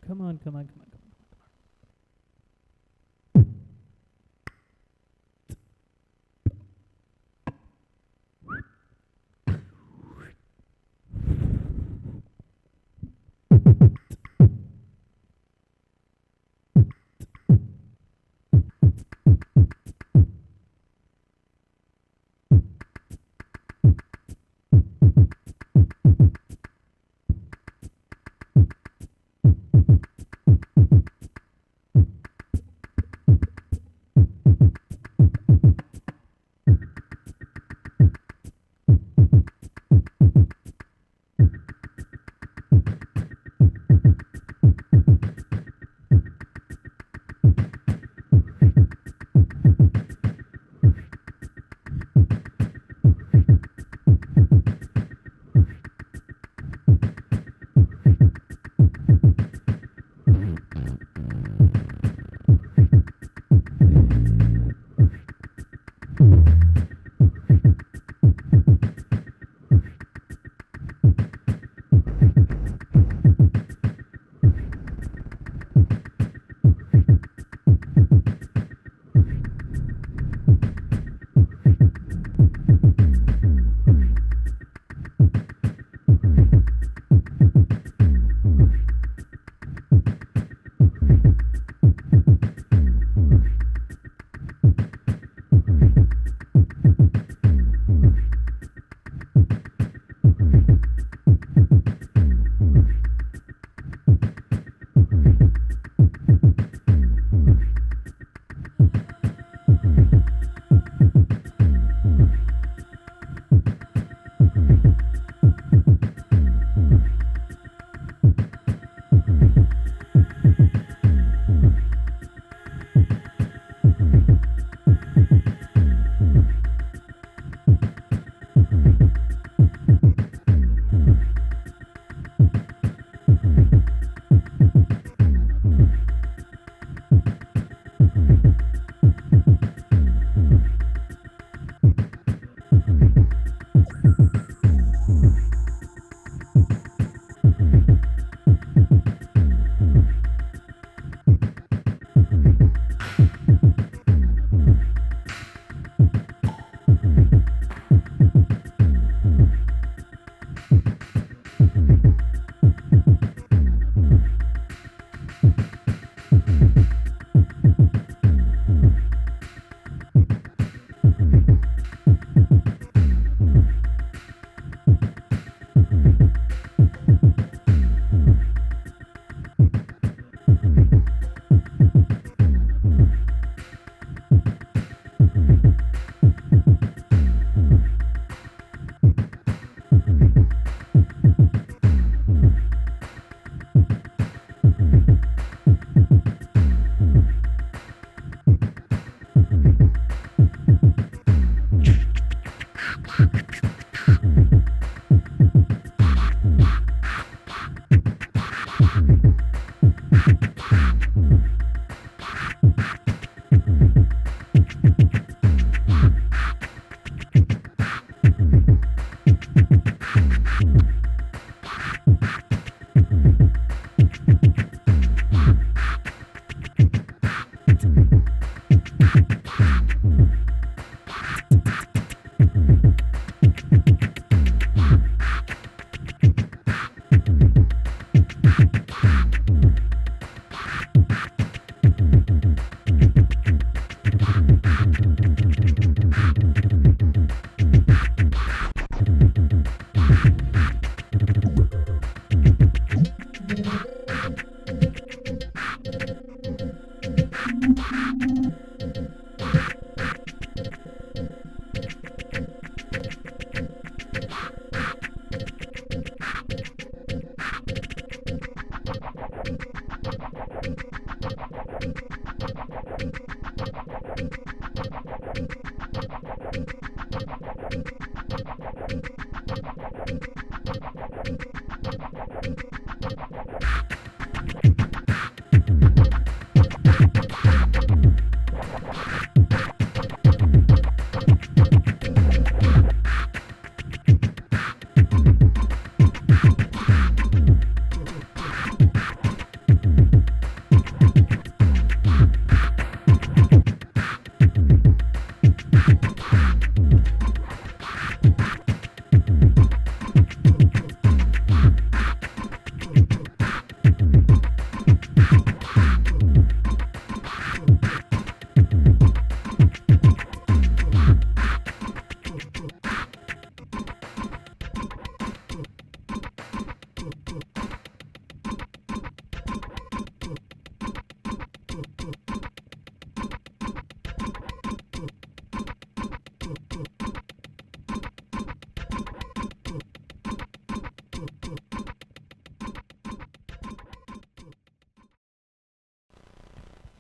Come on.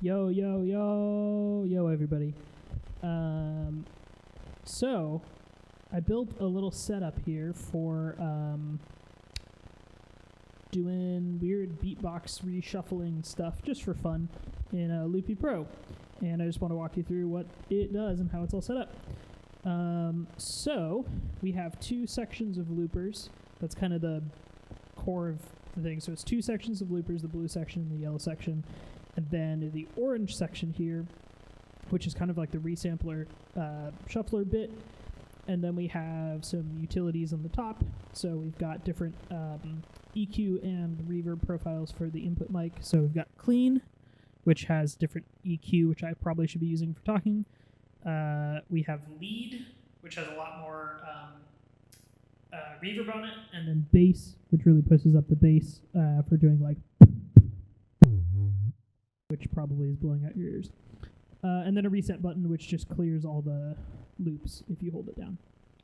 Yo, yo, yo, yo, everybody. So, I built a little setup here for doing weird beatbox reshuffling stuff just for fun in Loopy Pro. And I just want to walk you through what it does and how it's all set up. So, we have two sections of loopers. That's kind of the core of the thing. So it's two sections of loopers, the blue section and the yellow section. And then the orange section here, which is kind of like the resampler shuffler bit. And then we have some utilities on the top. So we've got different EQ and reverb profiles for the input mic. So we've got clean, which has different EQ, which I probably should be using for talking. We have lead, which has a lot more reverb on it. And then bass, which really pushes up the bass for doing like, which probably is blowing out your ears. And then a reset button, which just clears all the loops if you hold it down.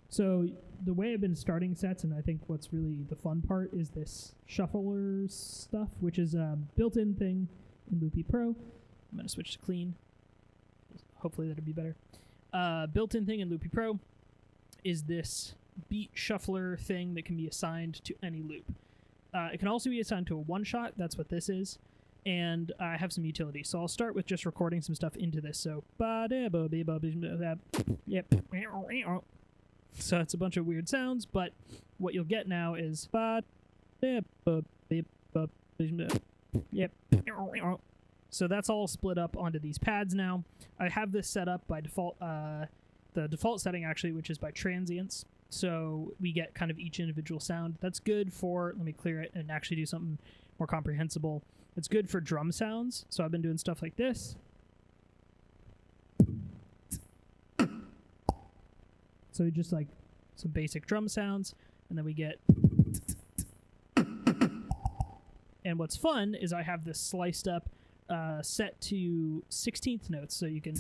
So the way I've been starting sets, and I think what's really the fun part, is this shuffler stuff, which is a built-in thing in Loopy Pro. I'm going to switch to clean. Hopefully that'll be better. Built-in thing in Loopy Pro is this beat shuffler thing that can be assigned to any loop. It can also be assigned to a one-shot. That's what this is. And I have some utilities. So I'll start with just recording some stuff into this. So, yep. So it's a bunch of weird sounds, but what you'll get now is yep. So that's all split up onto these pads now. I have this set up by default, the default setting actually, which is by transients. So we get kind of each individual sound. That's good for, let me clear it and actually do something more comprehensible. It's good for drum sounds, so I've been doing stuff like this. So just like some basic drum sounds, and then we get... And what's fun is I have this sliced up set to 16th notes, so you can...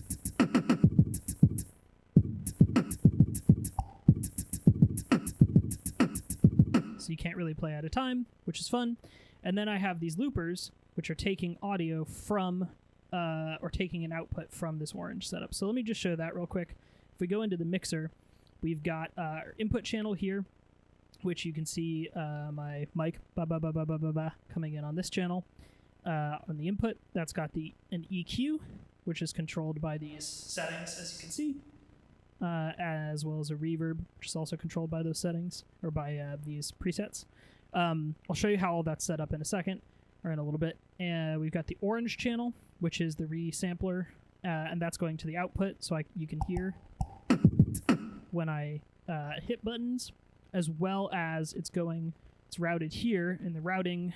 So you can't really play out of time, which is fun. And then I have these loopers, which are taking audio from, or taking an output from this orange setup. So let me just show that real quick. If we go into the mixer, we've got our input channel here, which you can see my mic coming in on this channel. On the input, that's got an EQ, which is controlled by these settings, as you can see, as well as a reverb, which is also controlled by those settings, or by these presets. I'll show you how all that's set up in a second, or in a little bit. And we've got the orange channel, which is the resampler, and that's going to the output, so you can hear when I hit buttons, as well as it's routed here in the routing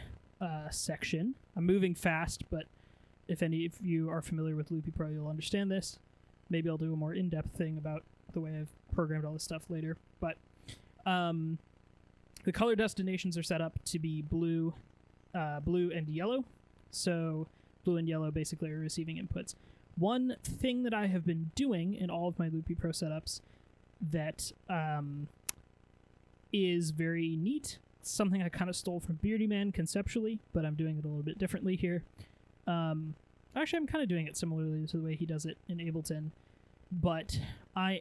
section. I'm moving fast, but if any of you are familiar with Loopy Pro, you'll understand this. Maybe I'll do a more in-depth thing about the way I've programmed all this stuff later, but the color destinations are set up to be blue and yellow. So blue and yellow basically are receiving inputs. One thing that I have been doing in all of my Loopy Pro setups that is very neat, something I kind of stole from Beardy Man conceptually, but I'm doing it a little bit differently here. Actually, I'm kind of doing it similarly to the way he does it in Ableton, but I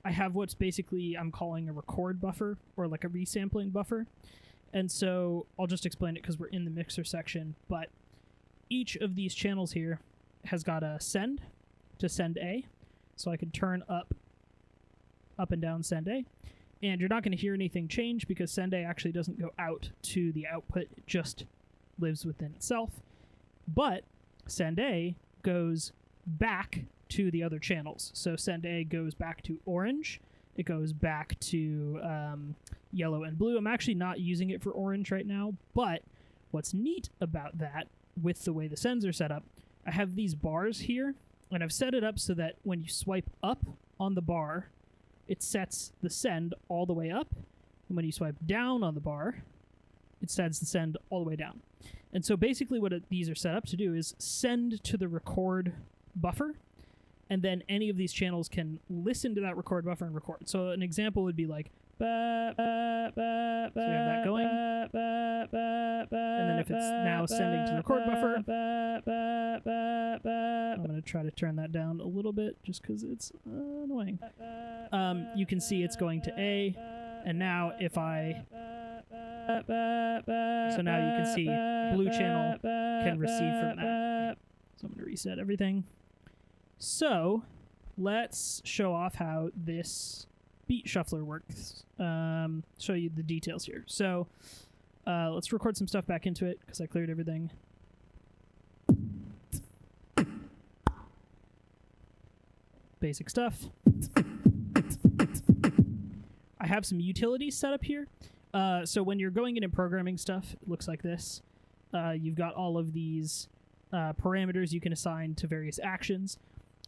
have what's basically I'm calling a record buffer, or like a resampling buffer. And so I'll just explain it because we're in the mixer section, but each of these channels here has got a send to send A. So I can turn up and down send A. And you're not going to hear anything change because send A actually doesn't go out to the output, it just lives within itself. But send A goes back to the other channels. So send A goes back to orange. It goes back to yellow and blue. I'm actually not using it for orange right now, but what's neat about that, with the way the sends are set up, I have these bars here, and I've set it up so that when you swipe up on the bar, it sets the send all the way up, and when you swipe down on the bar, it sets the send all the way down. And so basically what these are set up to do is send to the record buffer, and then any of these channels can listen to that record buffer and record. So an example would be like, so you have that going, and then if it's now sending to the record buffer, I'm going to try to turn that down a little bit just because it's annoying. You can see it's going to A, and now if I... So now you can see blue channel can receive from that. So I'm going to reset everything. So let's show off how this beat shuffler works. Show you the details here. So let's record some stuff back into it because I cleared everything. Basic stuff. I have some utilities set up here. So when you're going in and programming stuff, it looks like this. You've got all of these parameters you can assign to various actions.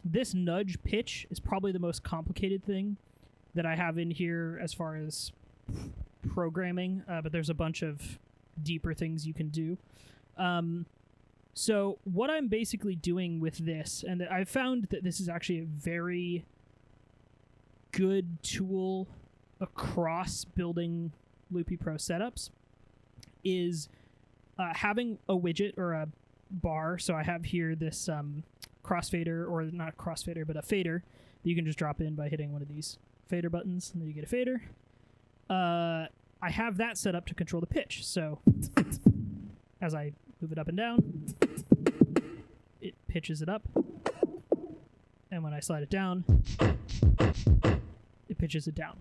This nudge pitch is probably the most complicated thing that I have in here as far as programming, but there's a bunch of deeper things you can do. So what I'm basically doing with this, and I've found that this is actually a very good tool across building Loopy Pro setups, is having a widget or a bar. So I have here this crossfader, or not crossfader, but a fader that you can just drop in by hitting one of these fader buttons, and then you get a fader. I have that set up to control the pitch. So as I move it up and down, it pitches it up. And when I slide it down, it pitches it down.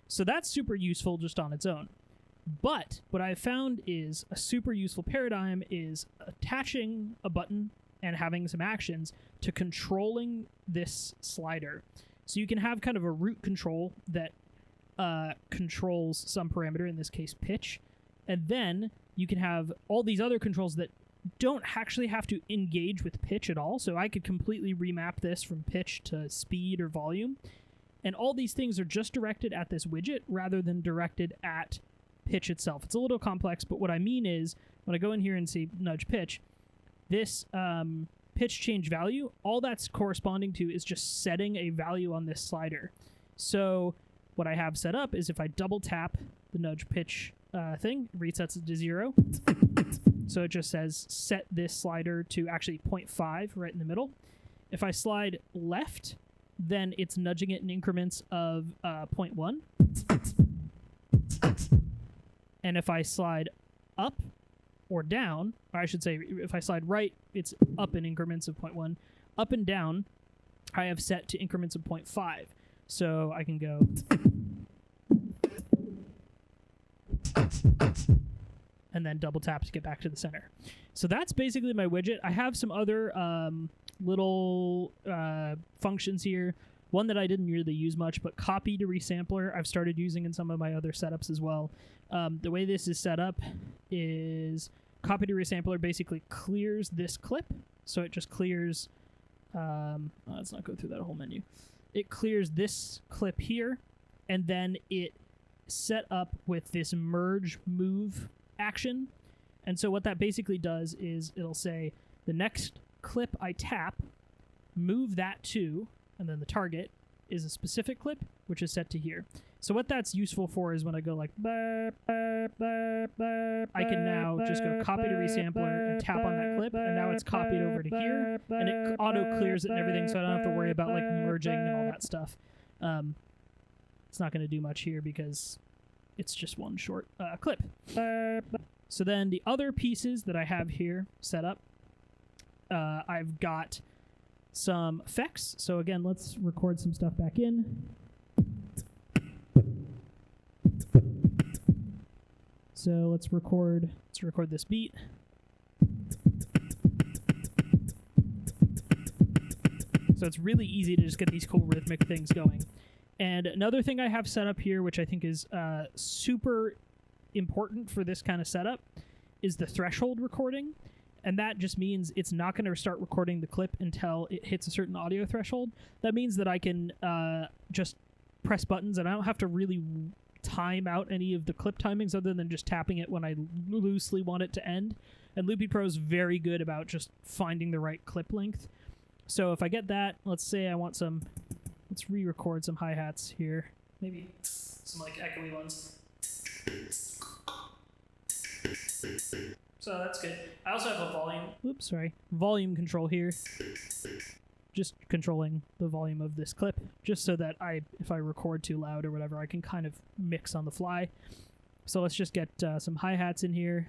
So that's super useful just on its own. But what I've found is a super useful paradigm is attaching a button and having some actions to controlling this slider. So you can have kind of a root control that controls some parameter, in this case pitch, and then you can have all these other controls that don't actually have to engage with pitch at all. So I could completely remap this from pitch to speed or volume, and all these things are just directed at this widget rather than directed at pitch itself. It's a little complex, but what I mean is when I go in here and say nudge pitch, this pitch change value, all that's corresponding to is just setting a value on this slider. So what I have set up is if I double tap the nudge pitch thing, it resets it to 0. So it just says set this slider to actually 0.5 right in the middle. If I slide left, then it's nudging it in increments of 0.1. And if I slide up or down, or I should say if I slide right, it's up in increments of 0.1. Up and down, I have set to increments of 0.5. So I can go... and then double tap to get back to the center. So that's basically my widget. I have some other little functions here. One that I didn't really use much, but copy to resampler I've started using in some of my other setups as well. The way this is set up is copy to resampler basically clears this clip. So it just clears... let's not go through that whole menu. It clears this clip here, and then it set up with this merge move action. And so what that basically does is it'll say the next clip I tap, move that to, and then the target is a specific clip, which is set to here. So what that's useful for is when I go like, burp, burp, burp, burp, I can now just go copy to resampler and tap on that clip, and now it's copied over to here, and it auto clears it and everything, so I don't have to worry about like merging and all that stuff. It's not going to do much here because it's just one short clip. So then the other pieces that I have here set up, I've got some effects. So again, let's record some stuff back in. So let's record this beat. So it's really easy to just get these cool rhythmic things going. And another thing I have set up here, which I think is super important for this kind of setup, is the threshold recording. And that just means it's not going to start recording the clip until it hits a certain audio threshold. That means that I can just press buttons, and I don't have to really time out any of the clip timings other than just tapping it when I loosely want it to end. And Loopy Pro is very good about just finding the right clip length. So if I get that, let's say I want some... Let's re-record some hi-hats here. Maybe some like echoey ones. So that's good. I also have a volume control here. Just controlling the volume of this clip, just so that if I record too loud or whatever, I can kind of mix on the fly. So let's just get some hi-hats in here.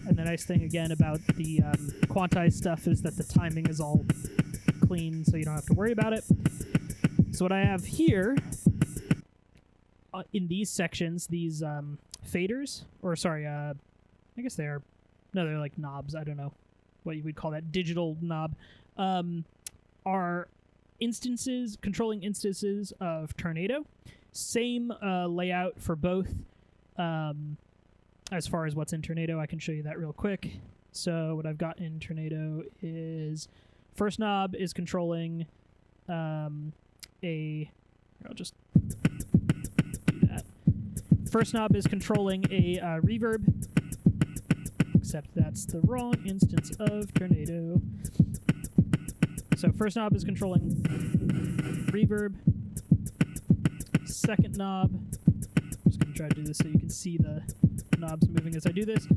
And the nice thing again about the quantized stuff is that the timing is all clean, so you don't have to worry about it. So what I have here in these sections, these faders, or sorry, I guess they're like knobs. I don't know what you would call that, digital knob, are controlling instances of Tornado. Same layout for both. As far as what's in Tornado, I can show you that real quick. So what I've got in Tornado is first knob is controlling I'll just do that. First knob is controlling a reverb, except that's the wrong instance of Tornado. So first knob is controlling reverb. Second knob, I'm just going to try to do this so you can see the knobs moving as I do this.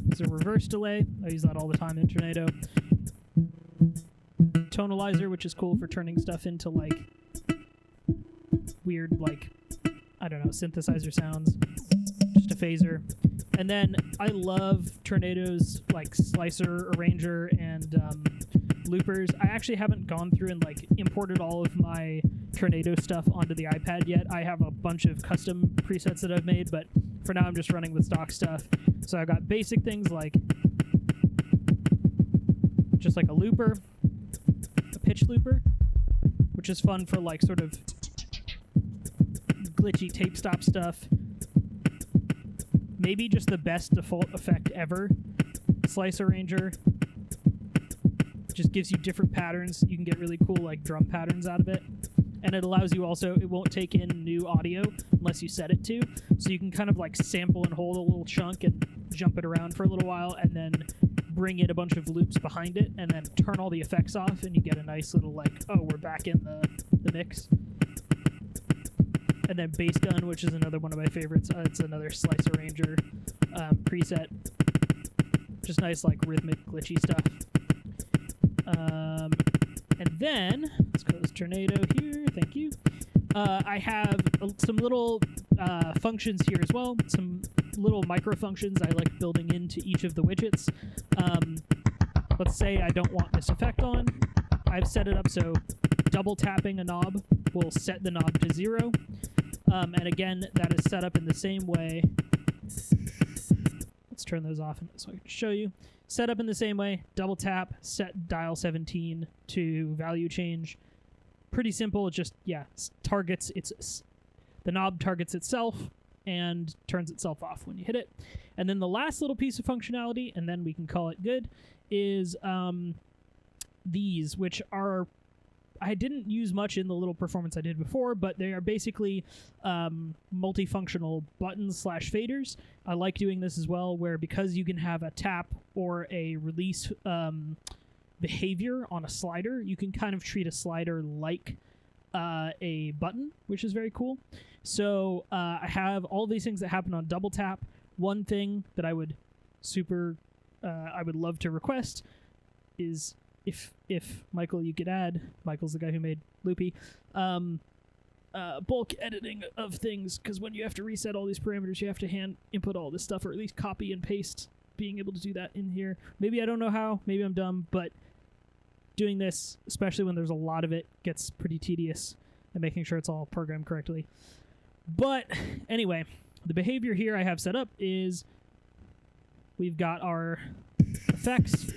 It's a reverse delay. I use that all the time in Tornado. Tonalizer, which is cool for turning stuff into like weird, like, I don't know, synthesizer sounds. Just a phaser. And then I love Tornado's like slicer, arranger, and loopers. I actually haven't gone through and like imported all of my Tornado stuff onto the iPad yet. I have a bunch of custom presets that I've made, but for now I'm just running with stock stuff. So I've got basic things like just like a looper, a pitch looper, which is fun for like sort of glitchy tape stop stuff. Maybe just the best default effect ever. Slice arranger. Just gives you different patterns. You can get really cool like drum patterns out of it. And it allows you also, it won't take in new audio unless you set it to. So you can kind of like sample and hold a little chunk and jump it around for a little while and then bring in a bunch of loops behind it and then turn all the effects off and you get a nice little like, oh, we're back in the mix. And then Bass Gun, which is another one of my favorites. It's another slice arranger preset. Just nice like rhythmic glitchy stuff. And then, let's close Tornado here, thank you. I have some little functions here as well, some little micro functions I like building into each of the widgets. Let's say I don't want this effect on. I've set it up so double tapping a knob will set the knob to 0. And again, that is set up in the same way. Let's turn those off so I can show you. Set up in the same way, double tap, set dial 17 to value change. Pretty simple, it just, yeah, targets the knob targets itself and turns itself off when you hit it. And then the last little piece of functionality, and then we can call it good, is these, which are, I didn't use much in the little performance I did before, but they are basically multifunctional buttons / faders. I like doing this as well, where because you can have a tap or a release behavior on a slider, you can kind of treat a slider like a button, which is very cool. So I have all these things that happen on double tap. One thing that I would love to request is if Michael, you could add, Michael's the guy who made Loopy, bulk editing of things, because when you have to reset all these parameters, you have to hand input all this stuff, or at least copy and paste, being able to do that in here. Maybe I don't know how, maybe I'm dumb, but doing this, especially when there's a lot of it, gets pretty tedious, and making sure it's all programmed correctly. But anyway, the behavior here I have set up is we've got our effects,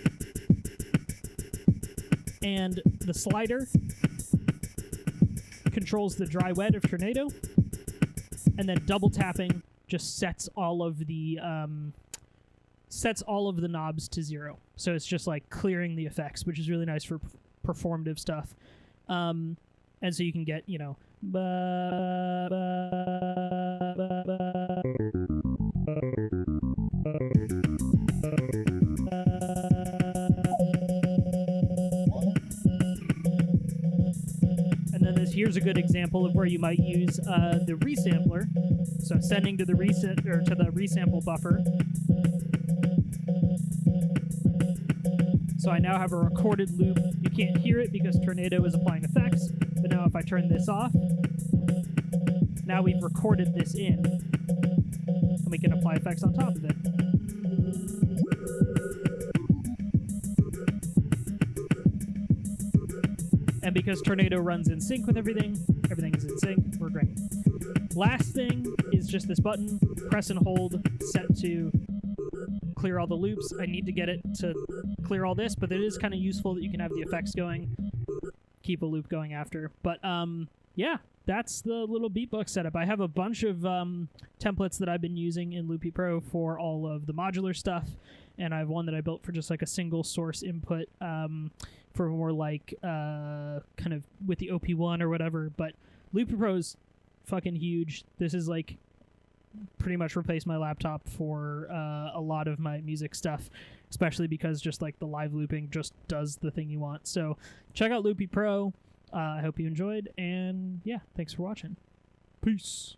and the slider controls the dry wet of Tornado, and then double tapping just sets all of the knobs to 0. So it's just like clearing the effects, which is really nice for performative stuff. And so you can get, you know, then here's a good example of where you might use the resampler. So sending to the resample buffer. So I now have a recorded loop. You can't hear it because Tornado is applying effects, but now if I turn this off, now we've recorded this in, and we can apply effects on top of it. And because Tornado runs in sync with everything, everything is in sync, we're great. Last thing is just this button, press and hold, set to clear all the loops. I need to get it to clear all this, but it is kind of useful that you can have the effects going, keep a loop going after. But yeah, that's the little beatbox setup. I have a bunch of templates that I've been using in Loopy Pro for all of the modular stuff, and I have one that I built for just like a single source input for more like kind of with the OP1 or whatever. But Loopy Pro's fucking huge. This is like pretty much replaced my laptop for a lot of my music stuff, especially because just like the live looping just does the thing you want. So check out Loopy Pro. I hope you enjoyed, and yeah, thanks for watching. Peace.